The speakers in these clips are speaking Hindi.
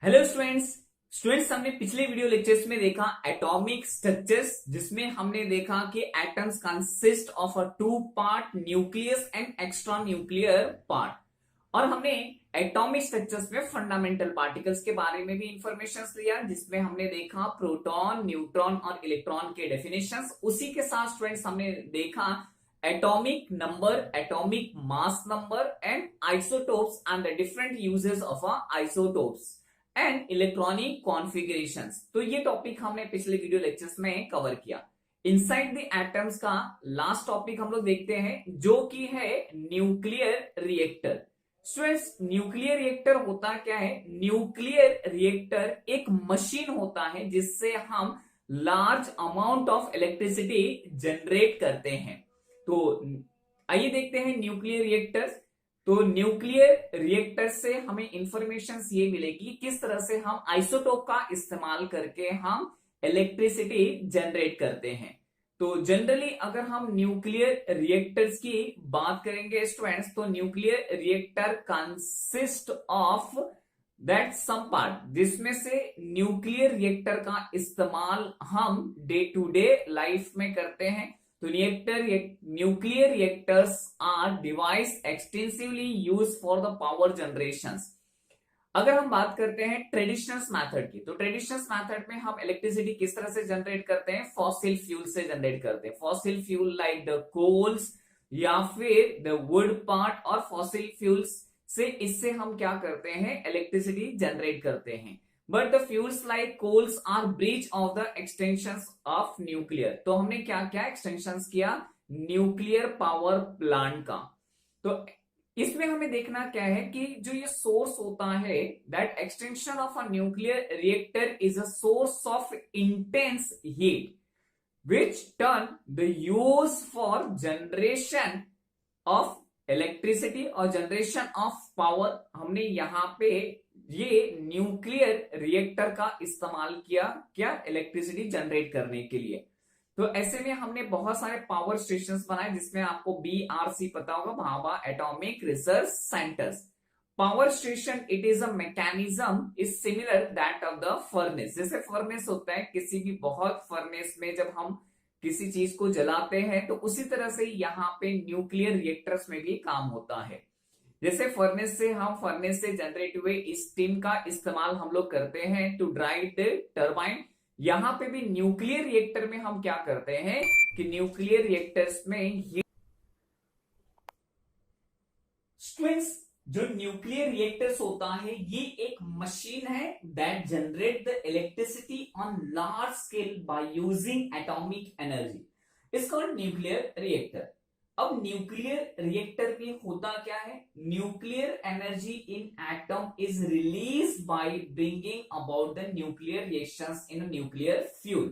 हेलो स्टूडेंट्स हमने पिछले वीडियो लेक्चर्स में देखा एटॉमिक स्ट्रक्चर्स, जिसमें हमने देखा कि atoms consist of a two part nucleus and extra nuclear part. और हमने एटॉमिक स्ट्रक्चर्स में फंडामेंटल पार्टिकल्स के बारे में भी इंफॉर्मेशन लिया, जिसमें हमने देखा प्रोटॉन, न्यूट्रॉन और इलेक्ट्रॉन के डेफिनेशंस। उसी के साथ स्टूडेंट्स हमने देखा atomic number, atomic mass number and isotopes and the different uses of isotopes and electronic configurations. तो ये टॉपिक हमने पिछले वीडियो लेक्चर्स में कवर किया। इनसाइड द एटम्स का लास्ट टॉपिक हम लोग देखते हैं, जो कि है nuclear reactor. Students, nuclear reactor होता क्या है? न्यूक्लियर रिएक्टर एक मशीन होता है जिससे हम large amount of electricity generate करते हैं। तो आइए देखते हैं न्यूक्लियर रिएक्टर्स। तो न्यूक्लियर रिएक्टर से हमें इंफॉर्मेशन ये मिलेगी किस तरह से हम आइसोटोप का इस्तेमाल करके हम इलेक्ट्रिसिटी जनरेट करते हैं। तो जनरली अगर हम न्यूक्लियर रिएक्टर्स की बात करेंगे स्टूडेंट्स, तो nuclear reactor consist of that some part, जिसमें से न्यूक्लियर रिएक्टर का इस्तेमाल हम डे टू डे लाइफ में करते हैं। तो nuclear reactors are device extensively use for the power generations. अगर हम बात करते हैं ट्रेडिशनल मेथड की, तो ट्रेडिशनल मेथड में हम इलेक्ट्रिसिटी किस तरह से जनरेट करते हैं? फॉसिल फ्यूल से जनरेट करते हैं। Fossil fuel like the coals या फिर द वुड पार्ट और फॉसिल फ्यूल्स से इससे हम क्या करते हैं? इलेक्ट्रिसिटी जनरेट करते हैं। But the fuels like coals are breach of the extensions of nuclear. तो हमने क्या क्या एक्सटेंशंस किया न्यूक्लियर पावर प्लांट का। तो इसमें हमें देखना क्या है कि जो ये सोर्स होता है, that extension of a nuclear reactor is a source of intense heat which turn the use for generation of electricity और जनरेशन ऑफ पावर। हमने यहाँ पे ये न्यूक्लियर रिएक्टर का इस्तेमाल किया क्या? इलेक्ट्रिसिटी जनरेट करने के लिए। तो ऐसे में हमने बहुत सारे पावर स्टेशंस बनाए, जिसमें आपको BRC पता होगा, Bhabha atomic research centres. Power station it is a mechanism is similar that of the furnace. जैसे फर्नेस होता है, किसी भी बहुत फर्नेस में जब हम किसी चीज को जलाते हैं, तो उसी तरह से यहाँ पे न्यूक्लियर रिएक्टर्स में भी काम होता है। जैसे फर्नेस से जनरेट हुए स्टीम का इस्तेमाल हम लोग करते हैं टू ड्राइव द टरबाइन। यहाँ पे भी न्यूक्लियर रिएक्टर में हम क्या करते हैं कि न्यूक्लियर रिएक्टर्स में स्ट्रिंग्स, जो न्यूक्लियर रिएक्टर्स होता है, ये एक मशीन है that generate the electricity on large scale by using atomic energy. It's called nuclear reactor. अब न्यूक्लियर रिएक्टर में होता क्या है? Nuclear energy in atom is release by bringing about the nuclear reactions in nuclear fuel.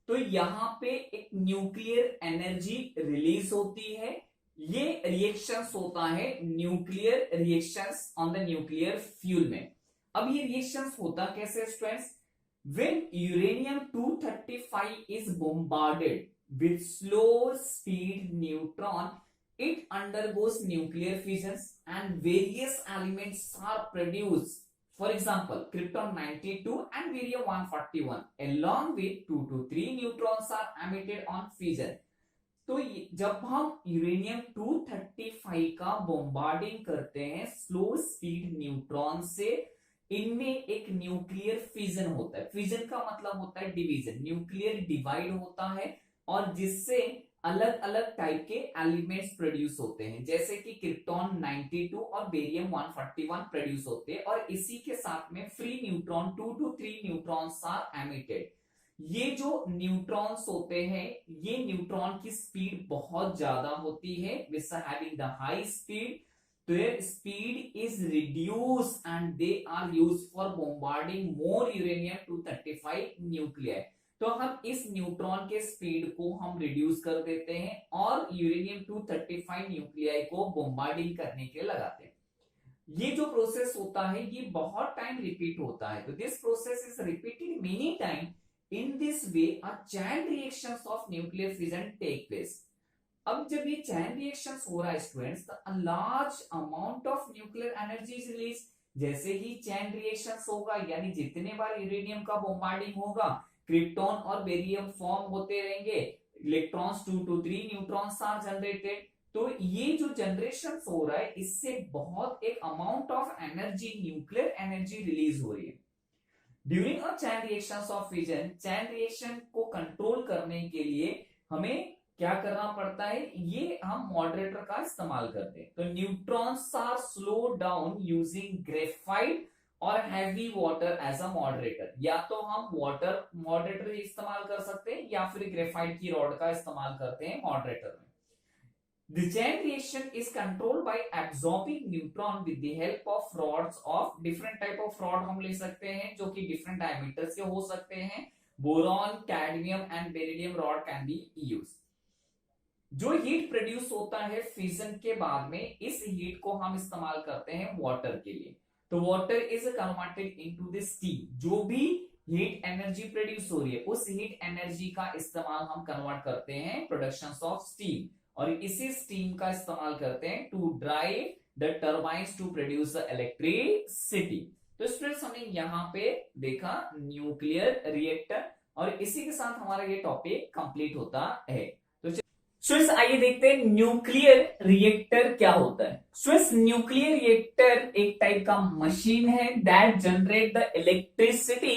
तो यहाँ पे एक न्यूक्लियर एनर्जी रिलीज होती है। ये रिएक्शंस होता है nuclear reactions on the nuclear fuel में। अब ये रिएक्शंस होता कैसे students? When uranium 235 is bombarded with slow speed neutron, it undergoes nuclear fissions and various elements are produced. For example, krypton 92 and barium 141 along with 2 to 3 neutrons are emitted on fission. तो जब हम यूरेनियम 235 का बोम्बार्डिंग करते हैं स्लो स्पीड न्यूट्रॉन से, इनमें एक न्यूक्लियर फिजन होता है। फिजन का मतलब होता है डिवीजन। न्यूक्लियर डिवाइड होता है और जिससे अलग अलग टाइप के एलिमेंट्स प्रोड्यूस होते हैं, जैसे कि क्रिप्टॉन 92 और बेरियम 141 प्रोड्यूस होते हैं। और इसी के साथ में free neutron 2 to 3 neutrons are emitted. ये जो न्यूट्रॉन्स होते हैं, ये न्यूट्रॉन की स्पीड बहुत ज्यादा होती है, which having the high speed. तो ये speed is reduce and they are used for bombarding more uranium 235 nuclear. तो हम इस न्यूट्रॉन के स्पीड को हम रिड्यूस कर देते हैं और यूरेनियम 235 न्यूक्लियाई को बोम्बार्डिंग करने के लिए लगाते हैं। ये जो प्रोसेस होता है, ये बहुत टाइम रिपीट होता है। तो this process is repeated many time. In this way, a chain reactions of nuclear fission take place. अब जब ये चैन रिएक्शंस हो रहा है स्टूडेंट्स, तो a large amount of nuclear energy is released, जैसे ही चैन रिएक्शंस होगा, यानी जितने बार यूरेनियम का बॉम्बार्डिंग होगा, क्रिप्टॉन और बेरियम फॉर्म होते रहेंगे, electrons 2 to 3 neutrons are generated. तो ये जो जनरेशन हो रहा है, इससे बहुत एक amount of energy, nuclear energy release हो रही है। During a chain reactions of fission, chain reaction को कंट्रोल करने के लिए हमें क्या करना पड़ता है, ये हम मॉडरेटर का इस्तेमाल करते हैं। तो neutrons are slow down using graphite और heavy water as a moderator. या तो हम वाटर मॉडरेटर इस्तेमाल कर सकते हैं या फिर ग्रेफाइट की रॉड का इस्तेमाल करते हैं मॉडरेटर में। The chain reaction is controlled by absorbing neutron with the help of rods of different type of rod हम ले सकते हैं, जो कि different diameters के हो सकते हैं। Boron, cadmium and beryllium rod can be use. जो हीट प्रोड्यूस होता है फिजन के बाद में, इस हीट को हम इस्तेमाल करते हैं वाटर के लिए। तो water is converted into the steam. जो भी हीट एनर्जी प्रोड्यूस हो रही है, उस हीट एनर्जी का इस्तेमाल हम कन्वर्ट करते हैं प्रोडक्शन ऑफ स्टीम, और इसी स्टीम का इस्तेमाल करते हैं to drive the turbines to produce the electricity. तो स्टूडेंट्स, हमने यहां पे देखा न्यूक्लियर रिएक्टर, और इसी के साथ हमारा ये टॉपिक कंप्लीट होता है। तो स्टूडेंट्स, आइए देखते हैं न्यूक्लियर रिएक्टर क्या होता है। स्टूडेंट्स, न्यूक्लियर रिएक्टर एक टाइप का मशीन है that generate the electricity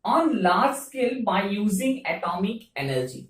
on large scale by using atomic energy.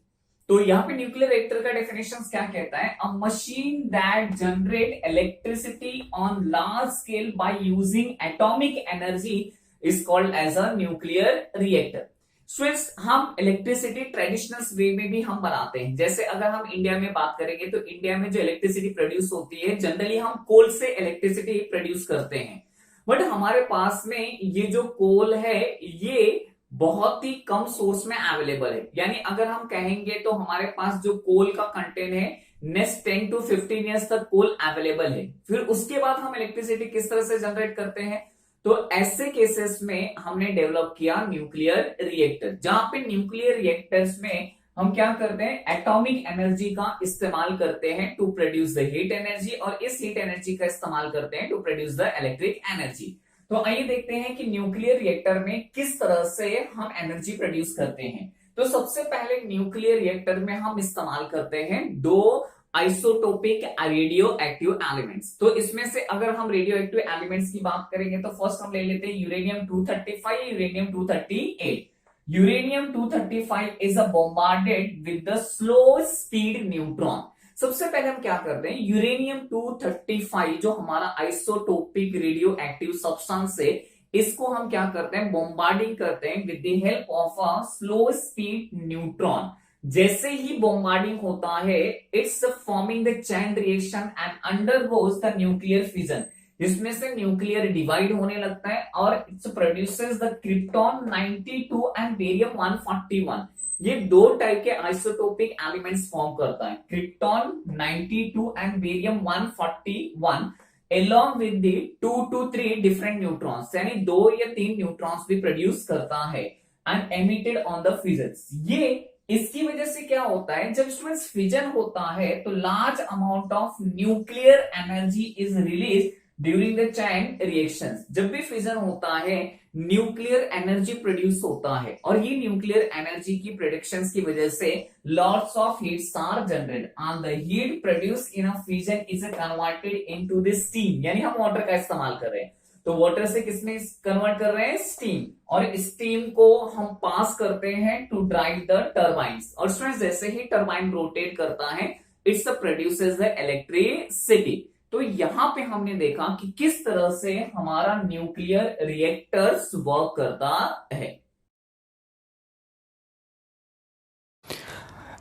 तो यहाँ पे न्यूक्लियर रिएक्टर का डेफिनेशन क्या कहता है, a machine that generate electricity on large scale by using atomic energy is called as a nuclear reactor. Students, हम इलेक्ट्रिसिटी ट्रेडिशनल वे में भी हम बनाते हैं। जैसे अगर हम इंडिया में बात करेंगे, तो इंडिया में जो इलेक्ट्रिसिटी प्रोड्यूस होती है, जनरली हम कोल से इलेक्ट्रिसिटी प्रोड्यूस करते हैं। बट हमारे पास में ये जो कोल है, ये बहुत ही कम सोर्स में अवेलेबल है। यानी अगर हम कहेंगे तो हमारे पास जो कोल का कंटेंट है, नेक्स्ट 10 to 15 ईयर्स तक कोल अवेलेबल है। फिर उसके बाद हम इलेक्ट्रिसिटी किस तरह से जनरेट करते हैं, तो ऐसे केसेस में हमने डेवलप किया न्यूक्लियर रिएक्टर, जहां पे न्यूक्लियर रिएक्टर्स में हम क्या करते हैं, एटॉमिक एनर्जी का इस्तेमाल करते हैं to produce the heat energy, और इस हीट एनर्जी का इस्तेमाल करते हैं to produce the electric energy. तो आइए देखते हैं कि न्यूक्लियर रिएक्टर में किस तरह से हम एनर्जी प्रोड्यूस करते हैं। तो सबसे पहले न्यूक्लियर रिएक्टर में हम इस्तेमाल करते हैं दो आइसोटोपिक रेडियो एक्टिव एलिमेंट्स। तो इसमें से अगर हम रेडियो एक्टिव एलिमेंट्स की बात करेंगे, तो फर्स्ट हम ले लेते हैं uranium 235, uranium 238। Uranium 235 is a bombarded with the slow speed neutron. सबसे पहले हम क्या करते हैं, यूरेनियम 235 जो हमारा आइसोटोपिक रेडियो एक्टिव सब्सटेंस है, इसको हम क्या करते हैं, बॉम्बार्डिंग करते हैं with the help of a slow speed neutron. जैसे ही बॉम्बार्डिंग होता है, it's forming the chain reaction and undergoes the nuclear fission, जिसमें से न्यूक्लियर डिवाइड होने लगता है, और it's produces the krypton 92 and barium 141। ये दो टाइप के आइसोटोपिक एलिमेंट्स फॉर्म करता है, krypton 92 and barium 141, along with the 2 to 3 different neutrons, यानी 2 या 3 न्यूट्रॉन्स भी प्रोड्यूस करता है and emitted on the fissions। ये इसकी वजह से क्या होता है, जब स्टूडेंट्स फिजन होता है, तो large amount of nuclear energy is release during the chain reactions. जब भी फिजन होता है, न्यूक्लियर एनर्जी प्रोड्यूस होता है, और ये न्यूक्लियर एनर्जी की प्रोडक्शंस की वजह से lots of heats are generated, and the heat produce in a fission is converted into the steam. यानी हम वाटर का इस्तेमाल कर रहे हैं, तो वाटर से किसमें कन्वर्ट कर रहे हैं, स्टीम, और स्टीम को हम पास करते हैं टू ड्राइव द टर्बाइन्स। और स्टूडेंट्स, जैसे ही टर्बाइन रोटेट करता है, इट्स प्रोड्यूसेस द इलेक्ट्रिसिटी। तो यहां पे हमने देखा कि किस तरह से हमारा न्यूक्लियर रिएक्टर्स वर्क करता है।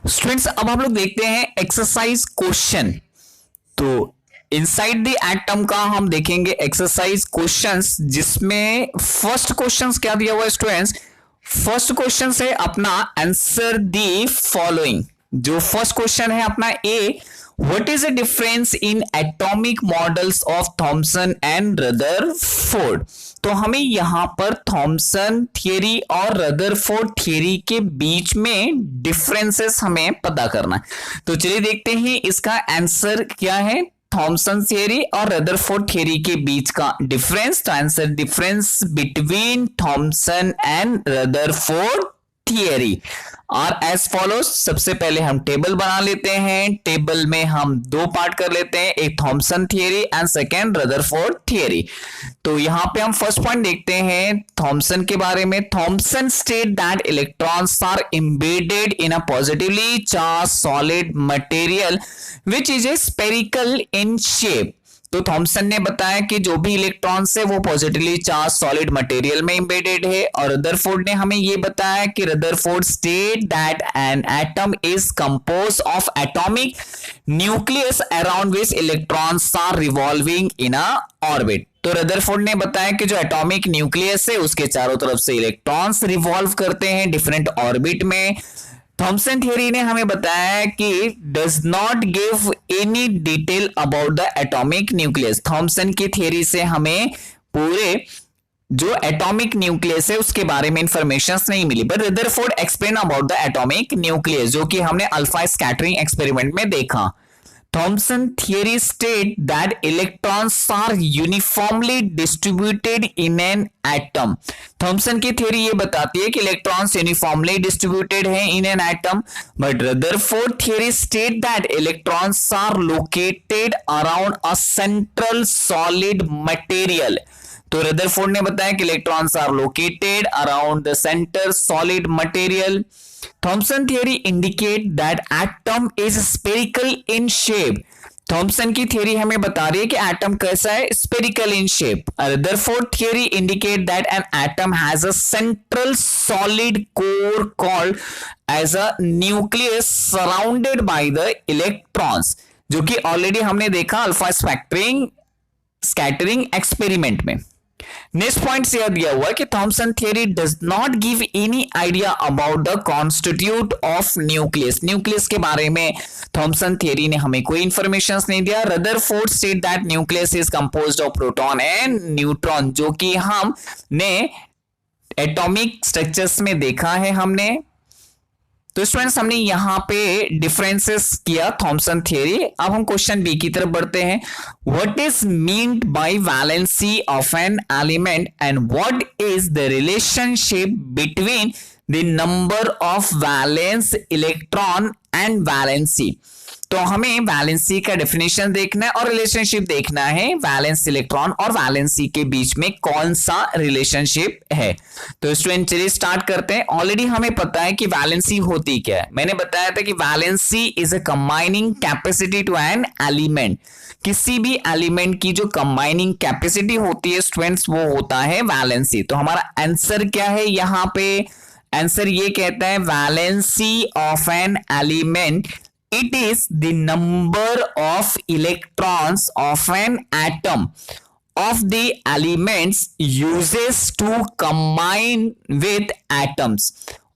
स्टूडेंट्स, अब हम लोग देखते हैं एक्सरसाइज क्वेश्चन। तो इनसाइड द एटम का हम देखेंगे एक्सरसाइज क्वेश्चंस, जिसमें फर्स्ट क्वेश्चंस क्या दिया हुआ है स्टूडेंट्स, फर्स्ट क्वेश्चन है अपना आंसर दी फॉलोइंग। जो फर्स्ट क्वेश्चन है अपना A, what is the difference in atomic models of Thomson and Rutherford. तो हमें यहां पर थॉमसन थियरी और रदरफोर्ड थियरी के बीच में डिफरेंसेस हमें पता करना है। तो चलिए देखते हैं इसका आंसर क्या है। थॉमसन थियरी और रदरफोर्ड थियरी के बीच का डिफरेंस। तो answer difference between Thompson and Rutherford theory और एज फॉलोज। सबसे पहले हम टेबल बना लेते हैं। टेबल में हम दो पार्ट कर लेते हैं, एक Thomson theory and second Rutherford theory. तो यहां पे हम फर्स्ट पॉइंट देखते हैं थॉमसन के बारे में। Thomson state that electrons are embedded in a positively charge solid material which is a spherical in shape. तो थॉमसन ने बताया कि जो भी इलेक्ट्रॉन्स है वो पॉजिटिवली चार्ज सॉलिड मटेरियल में एम्बेडेड है। और रदरफोर्ड ने हमें ये बताया कि Rutherford state that an atom is compose of atomic nucleus around which electrons are revolving in a orbit. तो रदरफोर्ड ने बताया कि जो एटॉमिक न्यूक्लियस है उसके चारों तरफ से इलेक्ट्रॉन्स रिवॉल्व करते हैं डिफरेंट ऑर्बिट में। थॉमसन थियरी ने हमें बताया कि does not give any detail about the atomic nucleus. Thomson की थियरी से हमें पूरे जो एटॉमिक न्यूक्लियस है उसके बारे में इंफॉर्मेशन नहीं मिली, but Rutherford explain about the atomic nucleus, जो कि हमने अल्फा स्कैटरिंग एक्सपेरिमेंट में देखा। Thomson theory state that electrons are uniformly distributed in an atom. Thomson की theory ये बताती है कि electrons uniformly distributed हैं in an atom, but Rutherford theory state that electrons are located around a central solid material. तो रदरफोर्ड ने बताया कि electrons are located around the center solid material. Thomson theory indicate that atom is spherical in shape. Thomson की थियरी हमें बता रही है कि एटम कैसा है, spherical in shape. Rutherford theory indicate that an atom has a central solid core called as a nucleus surrounded by the electrons, जो कि ऑलरेडी हमने देखा अल्फा स्कैटरिंग एक्सपेरिमेंट में। नेक्स्ट पॉइंट से यह दिया हुआ कि Thomson theory does not give any idea about the constitute of nucleus. Nucleus के बारे में थॉमसन थियरी ने हमें कोई इंफॉर्मेशन नहीं दिया। Rutherford state that nucleus is composed of proton and neutron, जो कि हमने एटॉमिक स्ट्रक्चर्स में देखा है हमने। तो स्टूडेंट्स हमने यहां पे डिफरेंसेस किया थॉमसन थियरी। अब हम क्वेश्चन बी की तरफ बढ़ते हैं। What is meant bye valency of an element and what is the relationship between the number of valence electron and valency. तो हमें वैलेंसी का डेफिनेशन देखना है और रिलेशनशिप देखना है वैलेंस इलेक्ट्रॉन और वैलेंसी के बीच में कौन सा रिलेशनशिप है। तो स्टूडेंट चलिए स्टार्ट करते हैं। ऑलरेडी हमें पता है कि वैलेंसी होती क्या है। मैंने बताया था कि valency is a combining capacity to an element. किसी भी एलिमेंट की जो कंबाइनिंग कैपेसिटी होती है स्टूडेंट्स वो होता है वैलेंसी। तो हमारा आंसर क्या है यहां पे? आंसर ये कहता है valency of an element it is the number of electrons of an atom of the elements uses to combine with atoms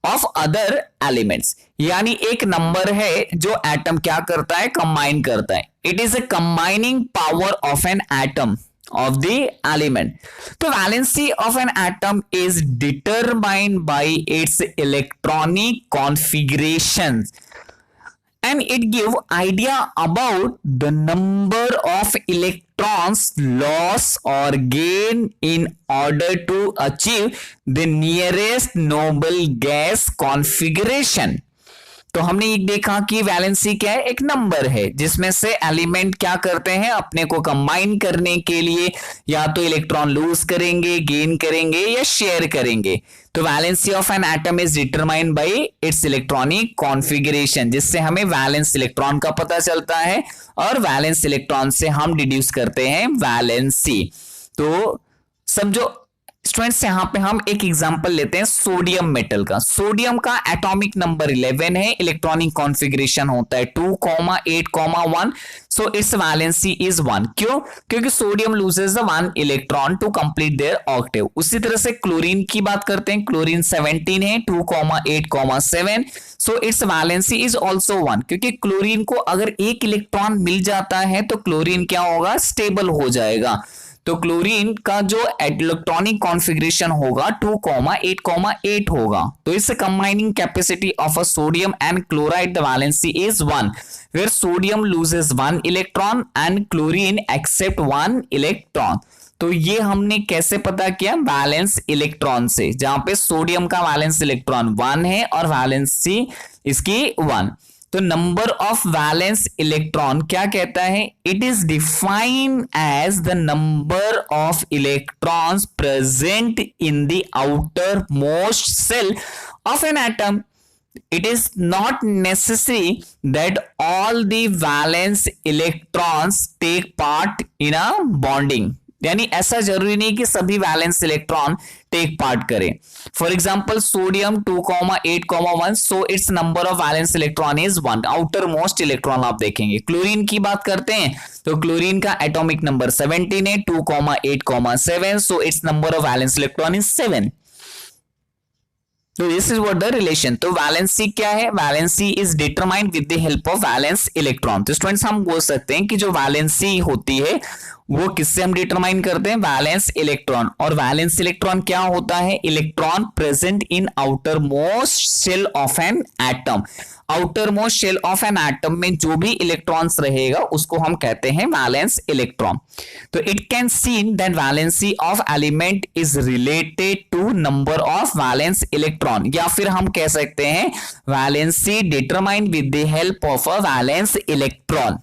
of other elements। यानी एक नंबर है जो एटम क्या करता है, कंबाइन करता है। It is a combining power of an atom of the element। तो valency of an atom is determined by it's electronic configuration and it give idea about the number of electrons loss or gain in order to achieve the nearest noble gas configuration। तो हमने ये देखा कि वैलेंसी क्या है, एक नंबर है जिसमें से एलिमेंट क्या करते हैं, अपने को कंबाइन करने के लिए या तो इलेक्ट्रॉन लूज करेंगे, गेन करेंगे या शेयर करेंगे। तो valency of an atom is determined by it's electronic configuration, जिससे हमें वैलेंस इलेक्ट्रॉन का पता चलता है और वैलेंस इलेक्ट्रॉन से हम डिड्यूस करते हैं वैलेंसी। तो समझो स्टूडेंट्स यहां पे हम एक एग्जांपल लेते हैं सोडियम मेटल का। सोडियम का एटॉमिक नंबर 11 है, इलेक्ट्रॉनिक कॉन्फ़िगरेशन होता है 2,8,1। So its valency is 1। क्यों? क्योंकि sodium loses the 1 electron to complete their octave. उसी तरह से क्लोरीन की बात करते हैं। क्लोरीन 17 है, 2,8,7। सो इट्स वैलेंसी इज ऑल्सो 1, क्योंकि क्लोरीन को अगर एक इलेक्ट्रॉन मिल जाता है तो क्लोरीन क्या होगा, स्टेबल हो जाएगा। तो क्लोरीन का जो इलेक्ट्रॉनिक कॉन्फ़िगरेशन होगा 2,8,8 होगा। तो इस combining capacity of a sodium and chloride the valency is 1, where sodium loses 1 electron and chlorine accept 1 electron. तो ये हमने कैसे पता किया? वैलेंस इलेक्ट्रॉन से, जहां पे सोडियम का वैलेंस इलेक्ट्रॉन 1 है और वैलेंसी इसकी 1। तो नंबर ऑफ वैलेंस इलेक्ट्रॉन क्या कहता है? It is defined as the number of electrons present in the outer most shell of an atom. It is not necessary that all the valence electrons take part in a bonding। यानी ऐसा जरूरी नहीं कि सभी वैलेंस इलेक्ट्रॉन टेक पार्ट करें। For example sodium 2,8,1, so it's number of valence electron is 1, outer most electron आप देखेंगे। क्लोरीन की बात करते हैं तो क्लोरीन का एटॉमिक नंबर 17 है, 2,8,7, so it's number of valence electron is 7। तो this is what the relation. तो वैलेंसी क्या है? Valency is determined with the help of valence electron. तो स्टूडेंट्स हम बोल सकते हैं कि जो वैलेंसी होती है वो किससे हम डिटरमाइन करते हैं? Valence electron. और वैलेंस इलेक्ट्रॉन क्या होता है? Electron present in outer most shell of an atom. Outer most shell of an atom में जो भी इलेक्ट्रॉन्स रहेगा उसको हम कहते हैं वैलेंस इलेक्ट्रॉन। तो it can seen that valency of element is related to number of valence electron, या फिर हम कह सकते हैं valency determined with the help of a valence electron.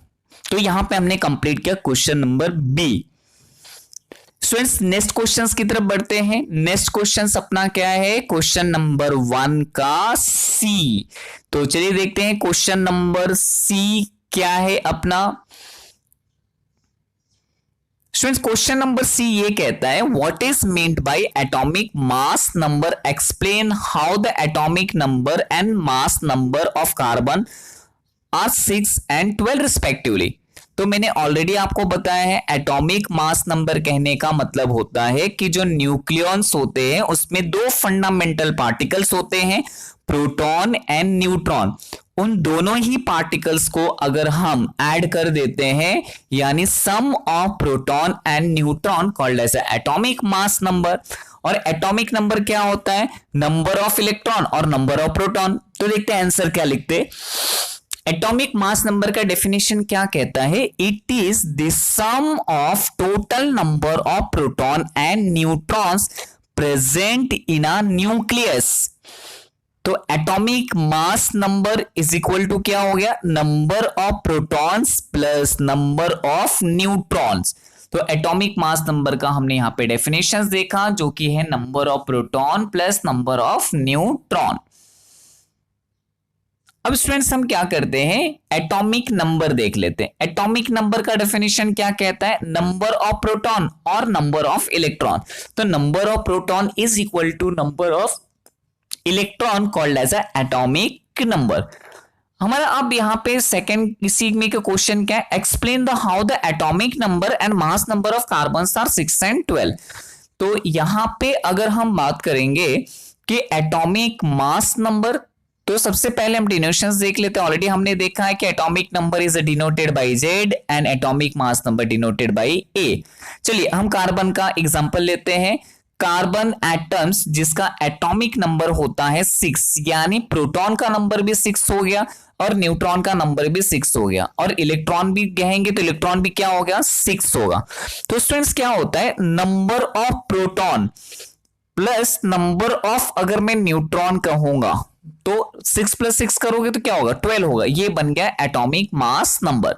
तो यहां पे हमने कंप्लीट किया question number B. Students next questions की तरफ बढ़ते हैं। नेक्स्ट क्वेश्चन अपना क्या है? क्वेश्चन नंबर 1 का सी। तो चलिए देखते हैं क्वेश्चन नंबर सी क्या है अपना। स्टूडेंट्स क्वेश्चन नंबर सी ये कहता है what is meant by atomic mass number, explain how the atomic number and mass number of carbon are 6 and 12 respectively. तो मैंने ऑलरेडी आपको बताया है एटॉमिक मास नंबर कहने का मतलब होता है कि जो न्यूक्लियॉन्स होते हैं उसमें दो फंडामेंटल पार्टिकल्स होते हैं, प्रोटॉन एंड न्यूट्रॉन। उन दोनों ही पार्टिकल्स को अगर हम ऐड कर देते हैं यानी sum of proton and neutron called as atomic mass number. और एटॉमिक नंबर क्या होता है? नंबर ऑफ इलेक्ट्रॉन और नंबर ऑफ प्रोटॉन। तो देखते हैं आंसर क्या लिखते। एटॉमिक मास नंबर का डेफिनेशन क्या कहता है? It is the sum of total number of proton and neutrons present in a nucleus. तो atomic mass number is equal to क्या हो गया? Number of protons plus number of neutrons. तो एटॉमिक मास नंबर का हमने यहां पे डेफिनेशंस देखा जो कि है number of proton plus number of neutron. अब स्टूडेंट्स हम क्या करते हैं? एटॉमिक नंबर देख लेते हैं। एटॉमिक नंबर का डेफिनेशन क्या कहता है? नंबर ऑफ प्रोटॉन और नंबर ऑफ इलेक्ट्रॉन। तो number of proton is equal to number of electron called as atomic number. हमारा अब यहां पे सेकंड इसी में का क्वेश्चन क्या है? Explain the how the atomic number and mass number of carbons are 6 and 12। तो यहां पे अगर हम बात करेंगे कि एटॉमिक मास नंबर, तो सबसे पहले हम डिनोशंस देख लेते हैं। ऑलरेडी हमने देखा है कि atomic number is denoted by Z and atomic mass number denoted by A। चलिए हम कार्बन का एग्जांपल लेते हैं। कार्बन एटम्स जिसका एटॉमिक नंबर होता है 6, यानी प्रोटॉन का नंबर भी 6 हो गया और न्यूट्रॉन का नंबर भी 6 हो गया, और इलेक्ट्रॉन भी कहेंगे तो इलेक्ट्रॉन भी क्या हो गया? 6 होगा। तो स्टूडेंट्स क्या होता है? Number of proton plus number of, अगर मैं न्यूट्रॉन कहूंगा तो 6 + 6 करोगे तो क्या होगा? 12 होगा। ये बन गया एटॉमिक मास नंबर।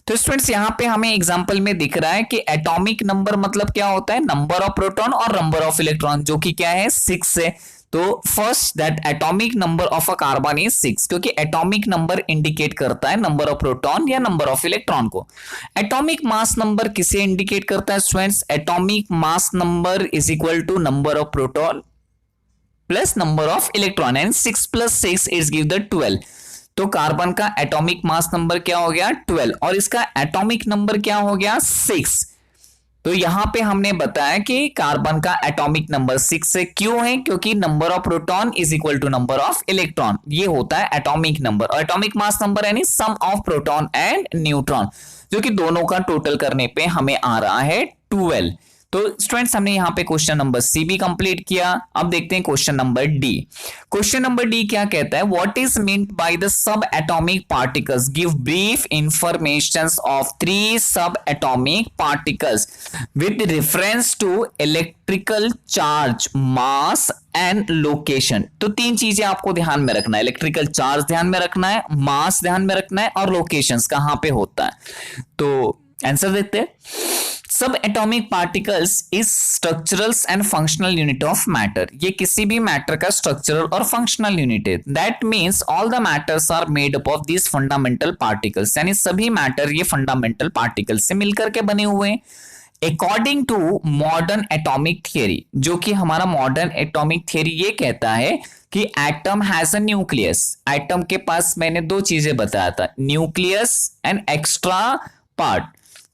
तो स्टूडेंट्स यहां पे हमें एग्जांपल में दिख रहा है कि एटॉमिक नंबर मतलब क्या होता है? नंबर ऑफ प्रोटॉन और नंबर ऑफ इलेक्ट्रॉन, जो कि क्या है? 6 है। तो first that atomic number of a carbon is 6, क्योंकि एटॉमिक नंबर इंडिकेट करता है नंबर ऑफ प्रोटॉन या नंबर ऑफ इलेक्ट्रॉन को। एटॉमिक मास नंबर किसे इंडिकेट करता है students? Atomic mass number is equal to number of proton plus number of electron, and 6 + 6 is give the 12। तो कार्बन का एटॉमिक मास नंबर क्या हो गया? 12, और इसका एटॉमिक नंबर क्या हो गया? 6। तो यहां पे हमने बताया कि कार्बन का एटॉमिक नंबर 6 है। क्यों है? क्योंकि number of proton is equal to number of electron, ये होता है एटॉमिक नंबर। और एटॉमिक मास नंबर यानी sum of proton and neutron, जो कि दोनों का टोटल करने पे हमें आ रहा है 12। तो स्टूडेंट्स हमने यहां पे क्वेश्चन नंबर सी भी कंप्लीट किया। अब देखते हैं question number D. Question number D क्या कहता है, what is meant by the sub atomic particles, give brief information of 3 sub atomic particles with reference to electrical charge, mass and location. तो 3 चीजें आपको ध्यान में रखना है, इलेक्ट्रिकल चार्ज ध्यान में रखना है, मास ध्यान में रखना है और लोकेशंस कहां पे होता है। तो आंसर देखते हैं। Sub atomic particles is structural and functional unit of matter. ये किसी भी मैटर का स्ट्रक्चरल और फंक्शनल यूनिट है। That means all the matters are made up of this fundamental particles, यानी सभी मैटर ये फंडामेंटल पार्टिकल्स से मिलकर के बने हुए हैं। According to modern atomic theory, जो कि हमारा मॉडर्न एटॉमिक थियरी ये कहता है कि atom has a nucleus. Atom के पास मैंने 2 चीजें बताया था, न्यूक्लियस एंड एक्स्ट्रा पार्ट।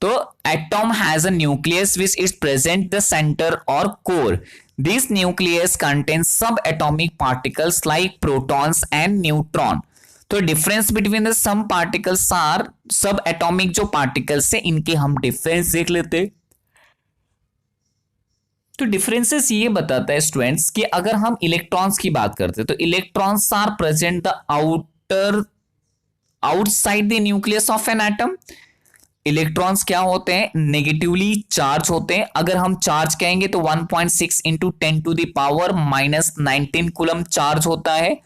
तो atom has a nucleus which is present the center or core. This nucleus contains subatomic particles like protons and neutron. तो difference between the some particles are, sub atomic जो पार्टिकल्स है इनके हम डिफरेंस देख लेते। तो डिफरेंसेस ये बताता है स्टूडेंट्स कि अगर हम इलेक्ट्रॉन्स की बात करते हैं तो electrons are present the outside the nucleus of an atom. Electrons क्या होते हैं, नेगेटिवली चार्ज होते हैं। अगर हम चार्ज कहेंगे तो 1.6 into 10 to the power -19 coulomb charge होता है।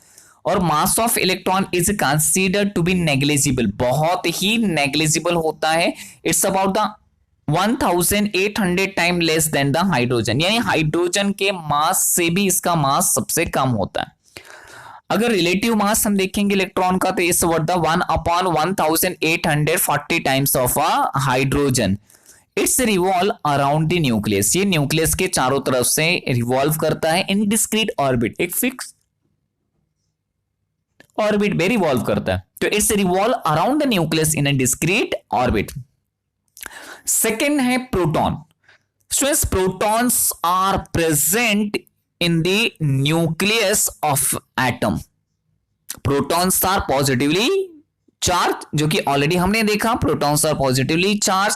और mass of electron is considered to be negligible, बहुत ही नेग्लिजिबल होता है। It's about the 1800 time less than the hydrogen, यानी हाइड्रोजन के मास से भी इसका मास सबसे कम होता है। अगर रिलेटिव मास हम देखेंगे इलेक्ट्रॉन का तो इस word 1/1840 times of a hydrogen. It's revolve around the nucleus, ये न्यूक्लियस के चारों तरफ से रिवॉल्व करता है इन डिस्क्रीट ऑर्बिट, एक फिक्स ऑर्बिट में रिवॉल्व करता है। तो it's revolve around the nucleus in a discrete orbit. Second है proton. Students protons are present in the nucleus of atom. Protons are positively charged, जो कि ऑलरेडी हमने देखा, प्रोटॉन्स आर पॉजिटिवली चार्ज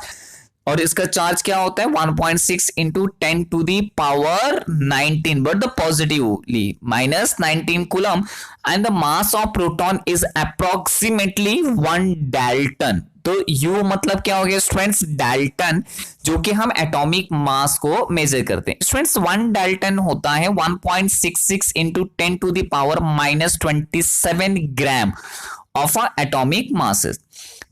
और इसका चार्ज क्या होता है 1.6 into 10 to the power 19, but the positively -19 coulomb and the mass of proton is approximately 1 dalton. तो यू मतलब क्या हो गया स्टूडेंट्स, डाल्टन, जो कि हम एटॉमिक मास को मेजर करते हैं। स्टूडेंट्स 1 डाल्टन होता है 1.66 into 10 to the power -27 gram of atomic masses.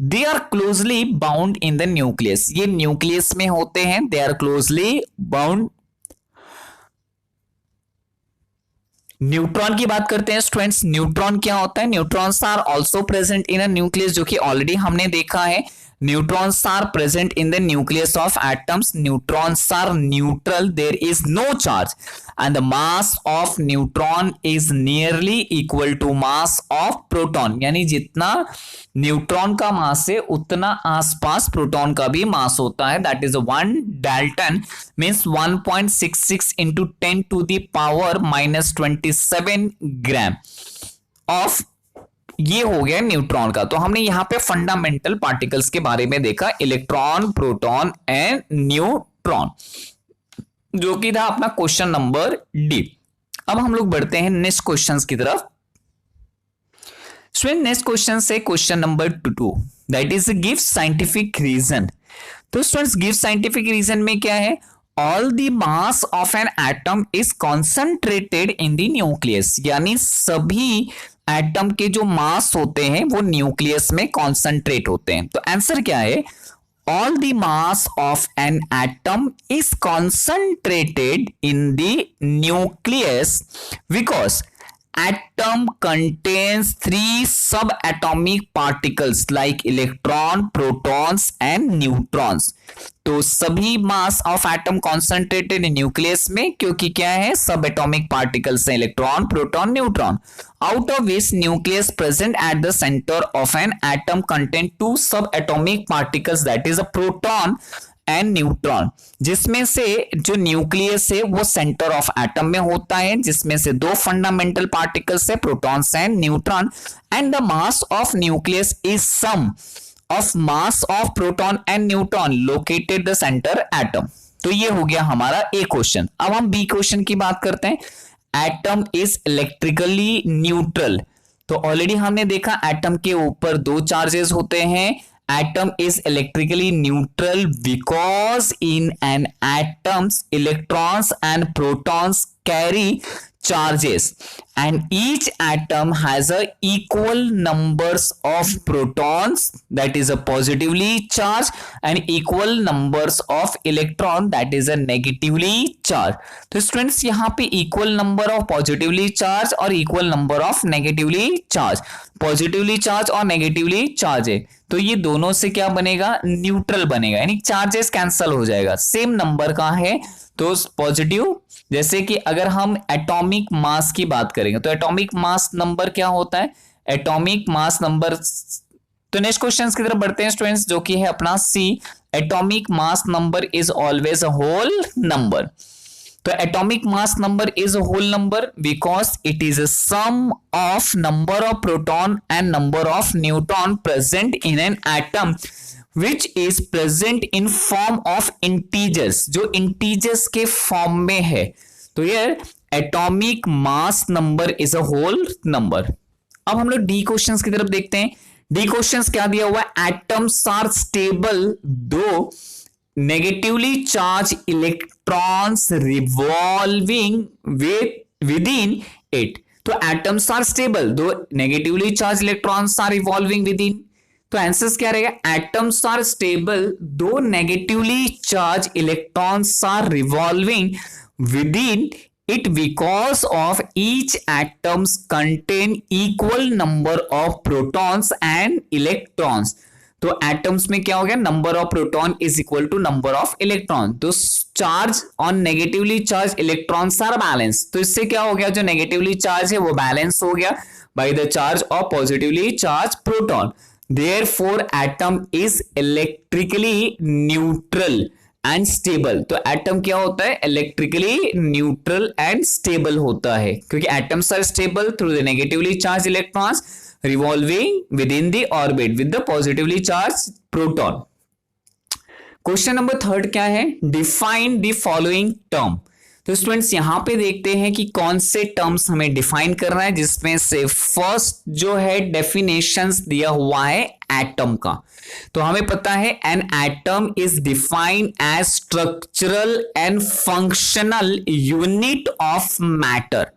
They are closely bound in the nucleus, ये न्यूक्लियस में होते हैं, they are closely bound. Neutron की बात करते हैं स्टूडेंट्स, न्यूट्रॉन क्या होता है, neutrons are also present in a nucleus, जो कि ऑलरेडी हमने देखा है। Neutrons are present in the nucleus of atoms, neutrons are neutral, there is no charge and the mass of neutron is nearly equal to mass of proton, यानी जितना न्यूट्रॉन का मास है उतना आसपास प्रोटॉन का भी मास होता है। That is 1 dalton means 1.66 into 10 to the power -27 gram of, ये हो गया न्यूट्रॉन का। तो हमने यहां पे फंडामेंटल पार्टिकल्स के बारे में देखा, इलेक्ट्रॉन, प्रोटॉन एंड न्यूट्रॉन, जो कि था अपना क्वेश्चन नंबर डी। अब हम लोग बढ़ते हैं नेक्स्ट क्वेश्चंस की तरफ। स्टूडेंट नेक्स्ट क्वेश्चन से question number 2, that is give scientific reason. तो स्टूडेंट्स गिव साइंटिफिक रीजन में क्या है, all the mass of an atom is concentrated in the nucleus, यानी सभी एटम के जो मास होते हैं वो न्यूक्लियस में कॉन्सेंट्रेट होते हैं। तो आंसर क्या है, all the mass of an atom is concentrated in the nucleus because atom contains 3 subatomic particles like electron, protons and neutrons. तो सभी mass of atom concentrated in nucleus में, क्योंकि क्या है सब एटॉमिक पार्टिकल्स हैं, electron, proton, neutron. Out of which nucleus present at the centre of an atom contain 2 सब atomic particles, that is a proton and neutron, जिसमें से जो न्यूक्लियस है वो सेंटर ऑफ एटम में होता है, जिसमें से 2 फंडामेंटल पार्टिकल्स है, protons and neutron, and the mass of nucleus is sum of mass of proton and neutron located the center atom. तो ये हो गया हमारा ए क्वेश्चन। अब हम बी क्वेश्चन की बात करते हैं। Atom is electrically neutral. तो ऑलरेडी हमने देखा एटम के ऊपर दो चार्जेस होते हैं। Atom is electrically neutral because in an atoms electrons and protons carry charges and each atom has a equal numbers of protons that is a positively charged and equal numbers of electron that is a negatively charged। तो स्टूडेंट्स यहाँ पे equal number of positively charged और equal number of negatively charged, positively charge और नेगेटिवली चार्ज है तो ये दोनों से क्या बनेगा, न्यूट्रल बनेगा, यानी चार्जेस कैंसल हो जाएगा, सेम नंबर का है तो पॉजिटिव। जैसे कि अगर हम एटॉमिक मास की बात करेंगे तो एटॉमिक मास नंबर क्या होता है, एटॉमिक मास नंबर। तो नेक्स्ट क्वेश्चन की तरफ बढ़ते हैं स्टूडेंट्स, जो कि है अपना C. Atomic mass number is always a whole number. तो atomic mass number is a whole number because it is a sum of number of proton and number of neutron present in an atom which is present in form of integers, जो integers के फॉर्म में है। तो ये atomic mass number is a whole number. अब हम लोग डी क्वेश्चंस की तरफ देखते हैं। डी क्वेश्चंस क्या दिया हुआ है, atoms are stable due negatively charge electrons revolving within it. तो atoms are stable due negatively charge electrons are revolving within. तो आंसर क्या रहेगा, atoms are stable due negatively charge electrons are revolving within it because of each atoms contain equal number of protons and electrons. तो एटम्स में क्या हो गया, number of proton is equal to number of electron. तो charge on negatively charge electrons are balance. तो इससे क्या हो गया, जो नेगेटिवली चार्ज है वो बैलेंस हो गया by the charge of positively charge proton. Therefore, atom is electrically neutral and stable। तो एटम क्या होता है, इलेक्ट्रिकली न्यूट्रल एंड स्टेबल होता है क्योंकि atoms are stable through the negatively charge electrons revolving within the orbit with the positively charge proton. Question number third क्या है, डिफाइन द फॉलोइंग टर्म। तो स्टूडेंट्स यहां पे देखते हैं कि कौन से टर्म्स हमें डिफाइन करना है, जिसमें से फर्स्ट जो है डेफिनेशंस दिया हुआ है एटम का। तो हमें पता है an atom is defined as structural and functional unit of matter.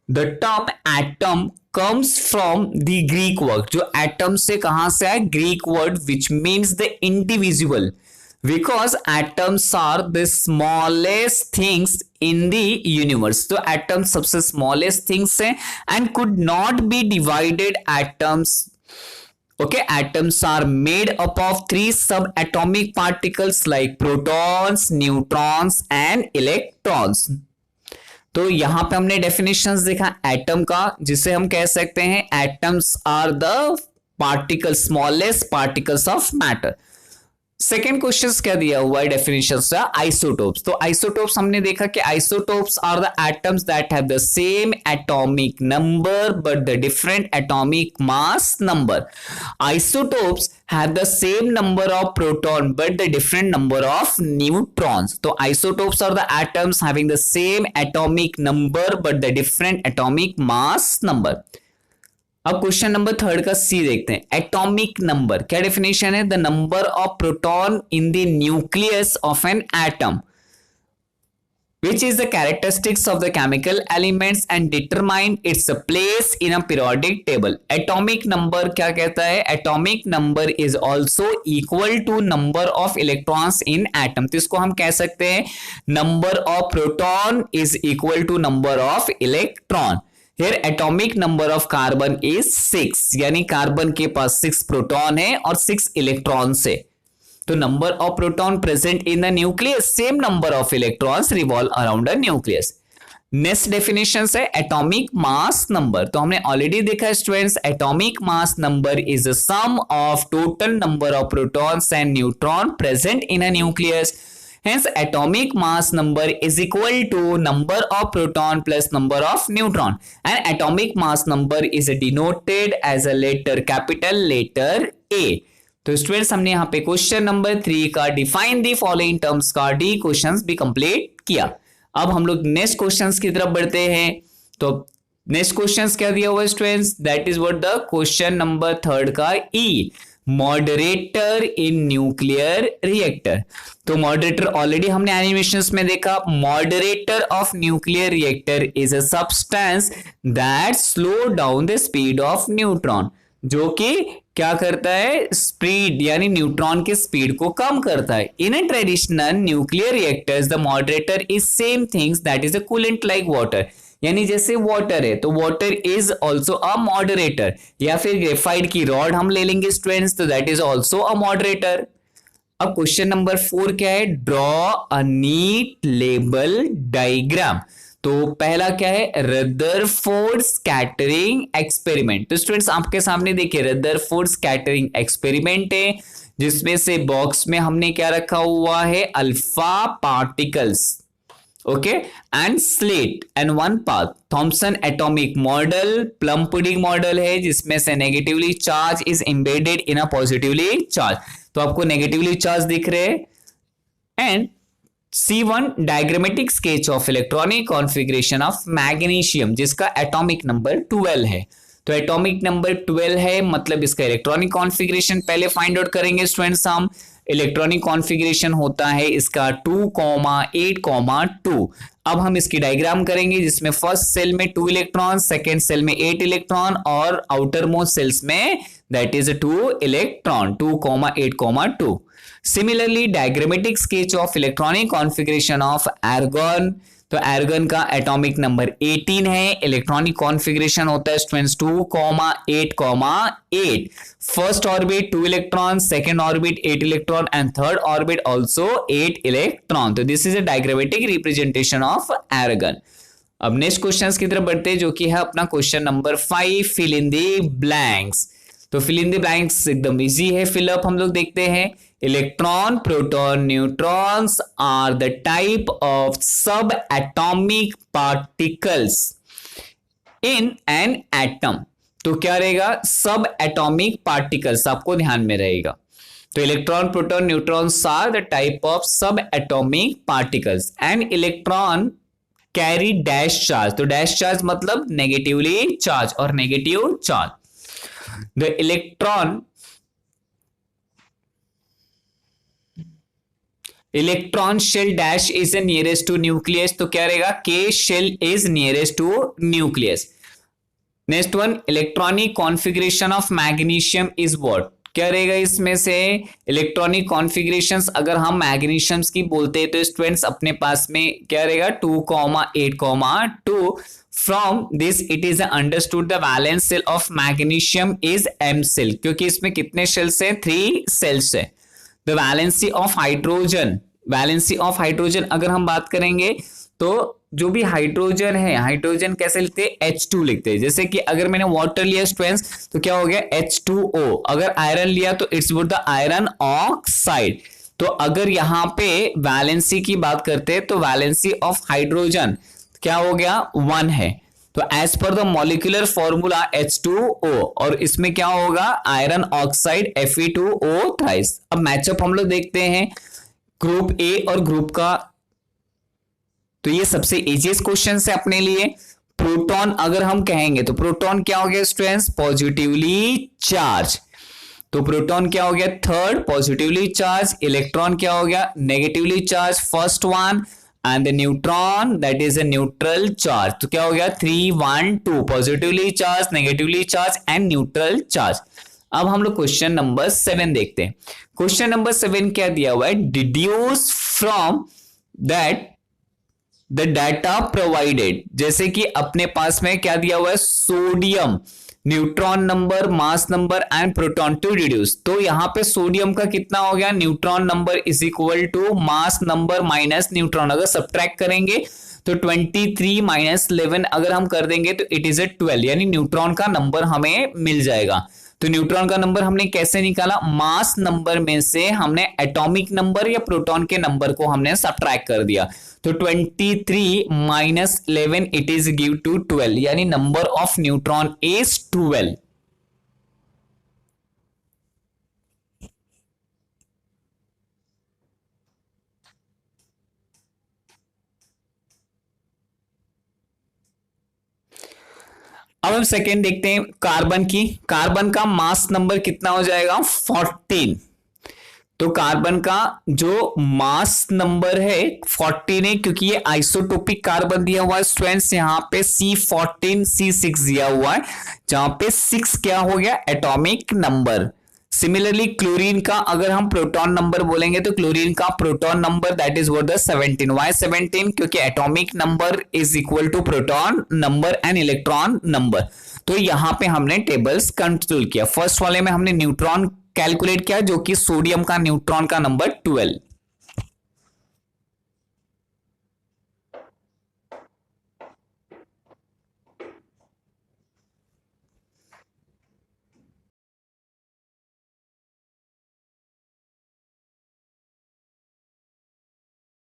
The term atom comes from the Greek word, जो एटम से कहां से है, Greek word which means the indivisible, because atoms are the smallest things in the universe। तो एटम सबसे smallest things है and could not be divided atoms। Okay, atoms are made up of three subatomic particles like protons, neutrons and electrons। तो यहां पे हमने डेफिनेशंस देखा एटम का, जिसे हम कह सकते हैं atoms are the particle smallest particles of matter. Second question क्या दिया हुआ है डेफिनेशन से, आइसोटोप्स। तो आइसोटोप्स हमने देखा कि isotopes are the atoms that have the same atomic number but the different atomic mass number. Isotopes have the same number of proton but the different number of neutrons। तो isotopes are the atoms having the same atomic number but the different atomic mass number। अब क्वेश्चन नंबर थर्ड का सी देखते हैं, एटॉमिक नंबर क्या डेफिनेशन है, the number of proton in the nucleus of an atom which is the characteristics of the chemical elements and determine its place in a periodic table। atomic number क्या कहता है, atomic number is also equal to number of electrons in atom। तो इसको हम कह सकते हैं number of proton is equal to number of electron। Here atomic number of carbon is 6, यानी कार्बन के पास 6 प्रोटॉन है और 6 इलेक्ट्रॉन्स है। तो number of proton present in the nucleus, same number of electrons revolve around the nucleus. Next definition है एटॉमिक मास नंबर। तो हमने ऑलरेडी देखा students, atomic mass number is the sum of total number of protons and neutron present in a nucleus. Hence atomic mass number is equal to number of proton plus number of neutron, and atomic mass number is denoted as a letter capital letter A। तो स्टूडेंट्स हमने यहाँ पे क्वेश्चन नंबर 3 का डिफाइन दी फॉलोइंग टर्म्स का डी क्वेश्चंस भी कंप्लीट किया। अब हम लोग नेक्स्ट क्वेश्चंस की तरफ बढ़ते हैं। तो नेक्स्ट क्वेश्चंस क्या दिया हुआ है students, that is what the question number 3 का ई, मॉडरेटर इन न्यूक्लियर रिएक्टर। तो मॉडरेटर ऑलरेडी हमने एनिमेशंस में देखा, moderator of nuclear reactor is a substance that slow down the speed of neutron, जो कि क्या करता है, स्पीड यानी न्यूट्रॉन की स्पीड को कम करता है। In a traditional nuclear reactors the moderator is same things that is a coolant like water, यानी जैसे वाटर है तो water is also a moderator, या फिर ग्रेफाइट की रॉड हम ले लेंगे स्टूडेंट्स, तो that is also a moderator. अब क्वेश्चन नंबर 4 क्या है, draw a neat label diagram. तो पहला क्या है, रदरफोर्ड स्कैटरिंग एक्सपेरिमेंट। तो स्टूडेंट्स आपके सामने देखिए रदरफोर्ड स्कैटरिंग एक्सपेरिमेंट है, जिसमें से बॉक्स में हमने क्या रखा हुआ है, alpha particles, okay, and slate and one path. Thomson atomic model plum pudding model है, जिसमें से negatively charge is embedded in a positively charge. तो आपको नेगेटिवली चार्ज दिख रहे हैं। And C1 diagrammatic sketch of electronic configuration of magnesium, जिसका एटॉमिक नंबर 12 है। तो एटॉमिक नंबर 12 है, मतलब इसका इलेक्ट्रॉनिक कॉन्फ़िगरेशन पहले फाइंड आउट करेंगे स्टूडेंट्स हम। इलेक्ट्रॉनिक कॉन्फ़िगरेशन होता है इसका 2,8,2। अब हम इसकी डायग्राम करेंगे, जिसमें फर्स्ट सेल में 2 इलेक्ट्रॉन, सेकेंड सेल में 8 इलेक्ट्रॉन, और आउटर मोस्ट सेल्स में that is 2 electron, 2,8,2। Similarly, diagrammatic sketch of electronic configuration of argon। तो argon का एटॉमिक नंबर 18 है, इलेक्ट्रॉनिक कॉन्फ़िगरेशन होता है students 2,8,8। First orbit 2 electron, second orbit 8 electron, and third orbit also 8 electron. तो this is a diagrammatic representation of argon। अब नेक्स्ट क्वेश्चन की तरफ बढ़ते हैं, जो कि है अपना question number 5, fill in the blanks. तो फिल इन द ब्लैंक्स एकदम इजी है फिलअप, हम लोग देखते हैं। Electron, proton, neutrons are the type of sub atomic particles in an atom. तो क्या रहेगा, सब एटॉमिक पार्टिकल्स, आपको ध्यान में रहेगा। तो electron, proton, neutrons are the type of sub atomic particles, and electron carry dash charge. तो डैश चार्ज मतलब नेगेटिवली चार्ज और negative charge. The electron shell dash is nearest to nucleus. तो क्या रहेगा, K shell is nearest to nucleus. Next one, electronic configuration of magnesium is what. क्या रहेगा इसमें से, इलेक्ट्रॉनिक कॉन्फ़िगरेशंस अगर हम मैग्नीशियम्स की बोलते हैं तो स्टूडेंट्स अपने पास में क्या रहेगा 2,8,2। From this it is understood the valence shell of magnesium is M shell, क्योंकि इसमें कितने शेल्स है, 3 शेल्स है। The valency of hydrogen, valency of hydrogen अगर हम बात करेंगे तो जो भी हाइड्रोजन है, हाइड्रोजन कैसे लिखते हैं, H2 लिखते हैं। जैसे कि अगर मैंने वाटर लिया स्टूडेंट्स तो क्या हो गया H2O, अगर आयरन लिया तो it's would the iron oxide. तो अगर यहाँ पे वैलेंसी की बात करते हैं तो वैलेंसी ऑफ हाइड्रोजन क्या हो गया, 1 है। तो as per the molecular formula H2O, और इसमें क्या होगा, आयरन ऑक्साइड Fe2O थ्राइस। अब मैचअप हम लोग देखते हैं ग्रुप ए और ग्रुप का। तो ये सबसे इजीएस्ट क्वेश्चन है अपने लिए। प्रोटॉन अगर हम कहेंगे तो प्रोटॉन क्या हो गया स्टूडेंट्स, पॉजिटिवली चार्ज। तो प्रोटॉन क्या हो गया, थर्ड पॉजिटिवली चार्ज। इलेक्ट्रॉन क्या हो गया, negatively charge, first one. And the neutron that is a neutral charge. तो क्या हो गया 3, 1, 2, positively charge, negatively charge and neutral charge. अब हम लोग क्वेश्चन नंबर 7 देखते हैं। क्वेश्चन नंबर 7 क्या दिया हुआ है, deduce from that the data provided. जैसे कि अपने पास में क्या दिया हुआ है, sodium, neutron number, mass number and proton to reduce. तो यहां पे सोडियम का कितना हो गया, neutron number is equal to mass number minus neutron. अगर सब्ट्रैक्ट करेंगे तो 23 माइनस 11 अगर हम कर देंगे तो इट इज ए 12, यानी न्यूट्रॉन का नंबर हमें मिल जाएगा। तो न्यूट्रॉन का नंबर हमने कैसे निकाला, मास नंबर में से हमने एटॉमिक नंबर या प्रोटॉन के नंबर को हमने सब्ट्रैक्ट कर दिया। तो 23 minus 11 it is give to 12, यानी नंबर ऑफ न्यूट्रॉन इज 12। अब हम सेकेंड देखते हैं कार्बन की। कार्बन का मास नंबर कितना हो जाएगा 14। तो कार्बन का जो मास नंबर है 14 है, क्योंकि ये आइसोटोपिक कार्बन दिया हुआ है स्टूडेंट्स, यहाँ पे C14 C6 दिया हुआ है, जहां पे 6 क्या हो गया एटॉमिक नंबर। सिमिलरली क्लोरीन का अगर हम प्रोटॉन नंबर बोलेंगे तो क्लोरीन का proton number that is what the 17। Why 17? क्योंकि atomic number is equal to proton number and electron number. तो यहां पे हमने टेबल्स कंट्रोल किया। फर्स्ट वाले में हमने न्यूट्रॉन कैलकुलेट किया जो कि सोडियम का न्यूट्रॉन का नंबर 12।